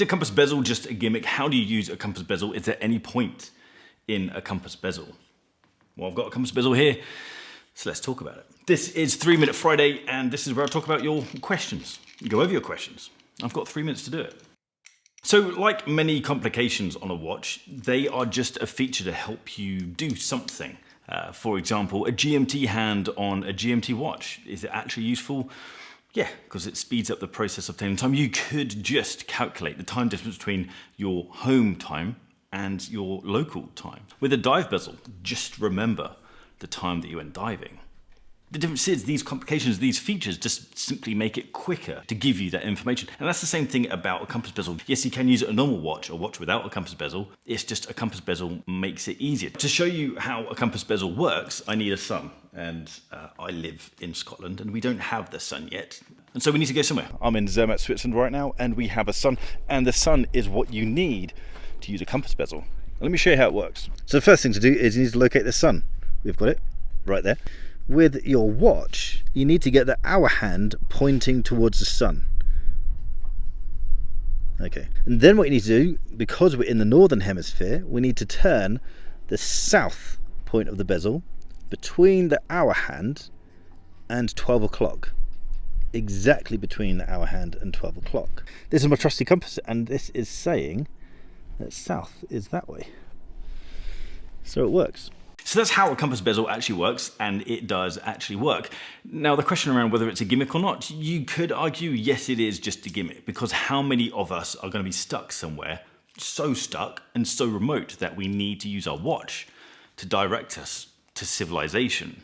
Is a compass bezel just a gimmick? How do you use a compass bezel? Is there any point in a compass bezel? Well, I've got a compass bezel here, so let's talk about it. This is 3 Minute Friday, and this is where I talk about your questions. You go over your questions. I've got 3 minutes to do it. So, like many complications on a watch, they are just a feature to help you do something. For example, a GMT hand on a GMT watch. Is it actually useful? Yeah, because it speeds up the process of telling time. You could just calculate the time difference between your home time and your local time. With a dive bezel, just remember the time that you went diving. The difference is these complications, these features just simply make it quicker to give you that information. And that's the same thing about a compass bezel. Yes, you can use a normal watch, a watch without a compass bezel. It's just a compass bezel makes it easier. To show you how a compass bezel works, I need a sun. And I live in Scotland and we don't have the sun yet. And so we need to go somewhere. I'm in Zermatt, Switzerland right now, and we have a sun. And the sun is what you need to use a compass bezel. Let me show you how it works. So the first thing to do is you need to locate the sun. We've got it right there. With your watch, you need to get the hour hand pointing towards the sun. Okay, and then what you need to do, because we're in the northern hemisphere, we need to turn the south point of the bezel between the hour hand and 12 o'clock. Exactly between the hour hand and 12 o'clock. This is my trusty compass, and this is saying that south is that way. So it works. So that's how a compass bezel actually works, and it does actually work. Now, the question around whether it's a gimmick or not, you could argue, yes, it is just a gimmick, because how many of us are going to be stuck somewhere, so stuck and so remote that we need to use our watch to direct us to civilization?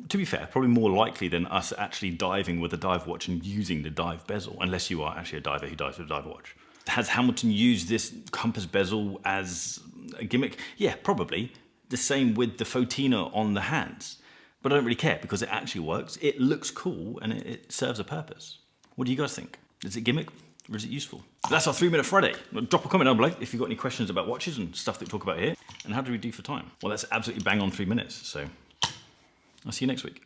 To be fair, probably more likely than us actually diving with a dive watch and using the dive bezel, unless you are actually a diver who dives with a dive watch. Has Hamilton used this compass bezel as a gimmick? Yeah, probably. The same with the photina on the hands. But I don't really care because it actually works. It looks cool and it serves a purpose. What do you guys think? Is it a gimmick or is it useful? That's our 3 Minute Friday. Drop a comment down below if you've got any questions about watches and stuff that we talk about here. And how do we do for time? Well, that's absolutely bang on 3 minutes. So I'll see you next week.